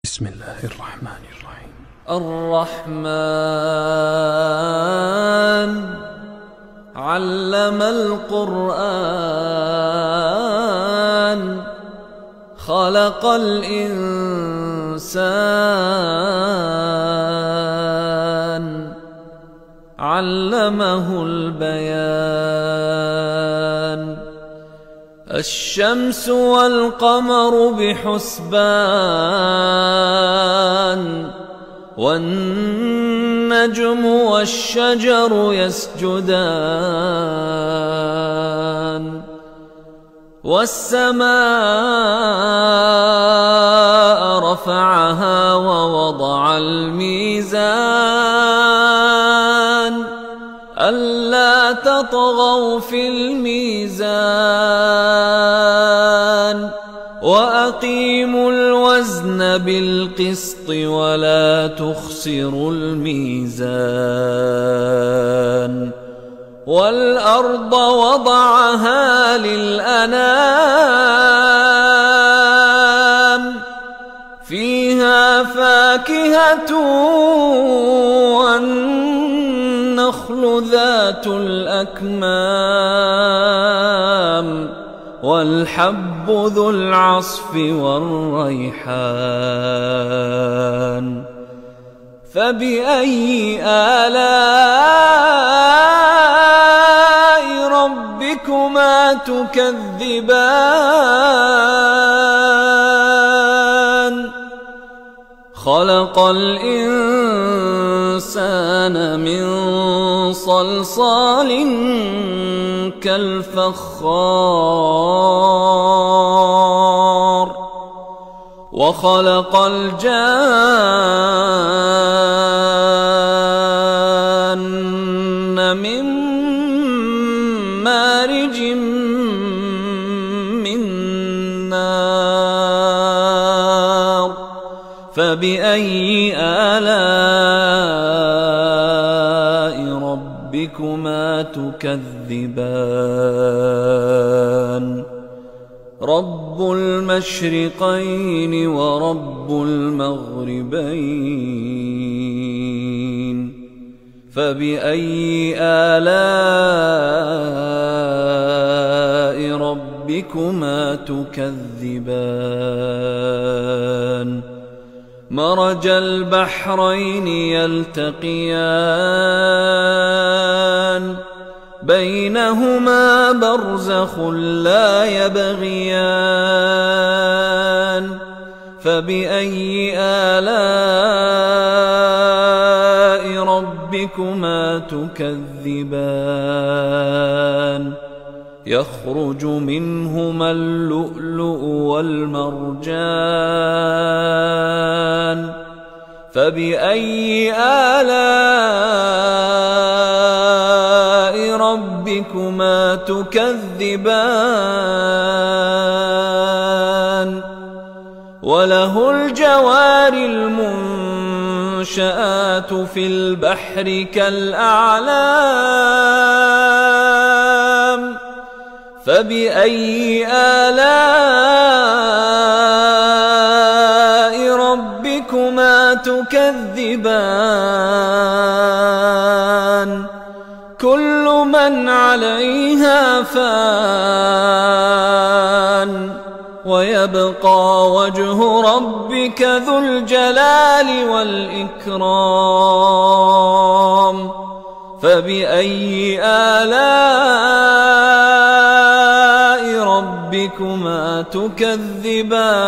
بسم الله الرحمن الرحيم. الرحمن علم القرآن خلق الإنسان علمه البيان الشمس والقمر بحسبان والنجم والشجر يسجدان والسماء رفعها ووضع الميزان ألا تطغوا في الميزان وأقيموا الوزن بالقسط ولا تخسروا الميزان والأرض وضعها للأنام فيها فاكهة والنخل ذات الأكمام والحب ذو العصف والريحان فبأي آلاء ربكما تكذبان خلق الإنسان من صلصال كالفخار وخلق الجان من مارج من نار فبأي آلاء ربكما تكذبان رب المشرقين ورب المغربين فبأي آلاء ربكما تكذبان مرج البحرين يلتقيان بينهما برزخ لا يبغيان فبأي آلاء ربكما تكذبان يخرج منهما اللؤلؤ والمرجان فبأي آلاء ربكما تكذبان وله الجوار المنشآت في البحر كالأعلام فبأي آلاء ربكما تكذبان كل من عليها فان ويبقى وجه ربك ذو الجلال والإكرام فبأي آلاء ربكما تكذبان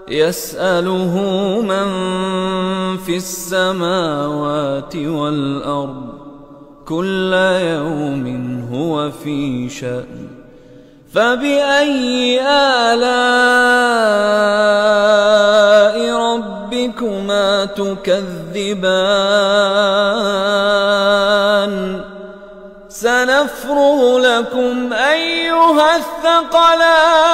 يسأله من في السماوات والأرض كل يوم هو في شأن فبأي آلاء ربكما تكذبان سنفرغ لكم أيها الثقلان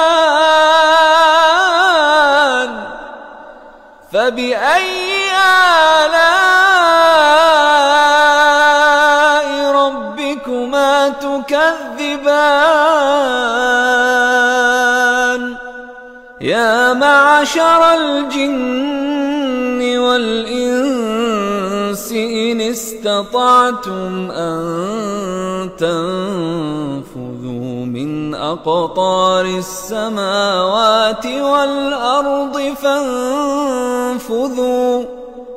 فبأي آلاء ربكما تكذبان يا معشر الجن والإنس إن استطعتم أن تنفذوا من أقطار السماوات والأرض فانفذوا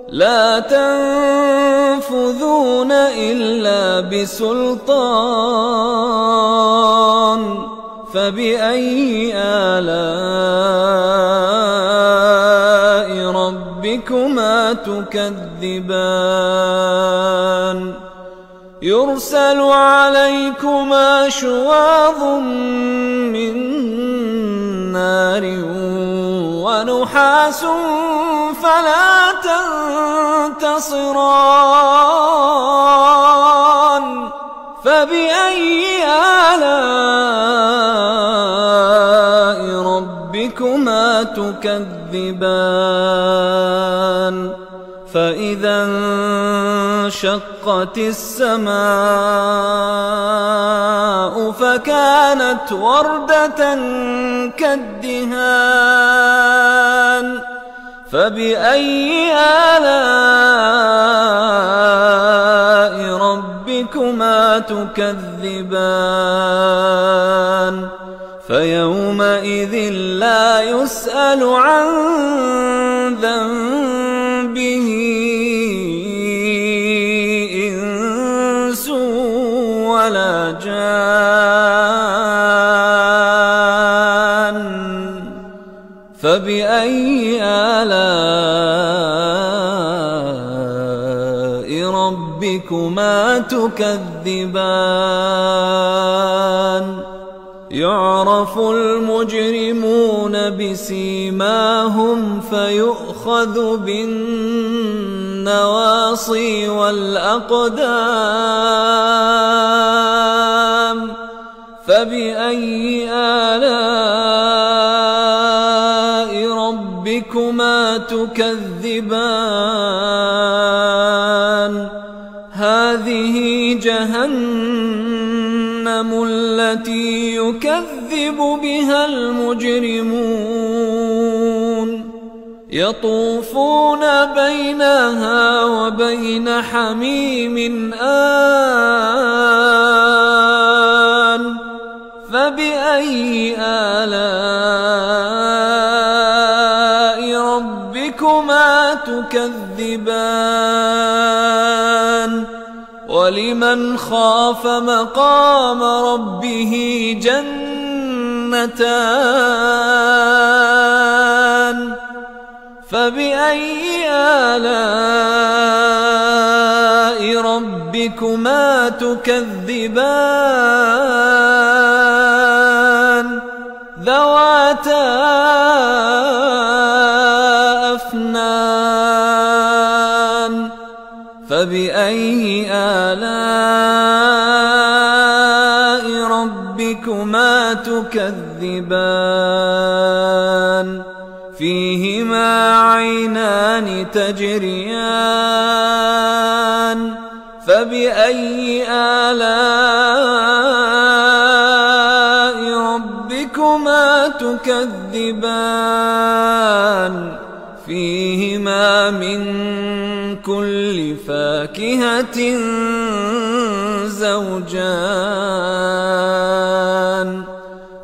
لا تنفذون إلا بسلطان فبأي آلاء ربكما تكذبان يرسل عليكما شواظ من نار ونحاس فلا تنتصران فبأي آلاء ربكما تكذبان فإذا انشقت السماء فكانت وردة كالدهان فبأي آلاء ربكما تكذبان فيومئذ لا يسأل عن ذنبه إنس ولا جان فبأي آلاء ربكما تكذبان يعرف المجرمون بسيماهم فيؤخذ بالنواصي والأقدام فبأي آلاء ربكما تكذبان هذه جهنم التي يكذب بها المجرمون يطوفون بينها وبين حميم آن فبأي آلاء ربكما تكذبان ولمن خاف مقام ربه جنتان فبأي آلاء ربكما تكذبان ذواتا أفنان فبأي آلاء ربكما تكذبان فيهما عينان تجريان فبأي آلاء ربكما تكذبان فيهما من كل فاكهة زوجان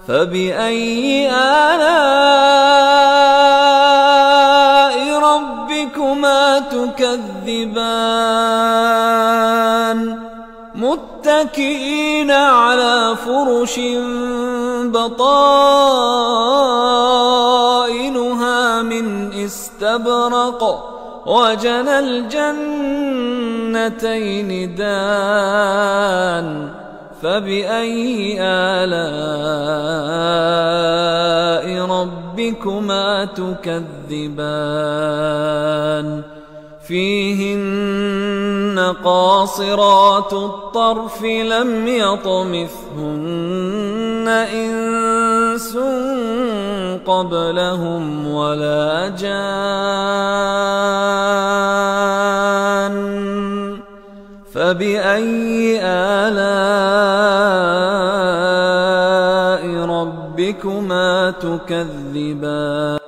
فبأي آلاء ربكما تكذبان متكئين على فرش بطائنها من استبرق وجنى الجنتين دان فبأي آلاء ربكما تكذبان فيهن قاصرات الطرف لم يطمثهن إنس قبلهم ولا جان فبأي آلاء ربكما ربكما تكذبان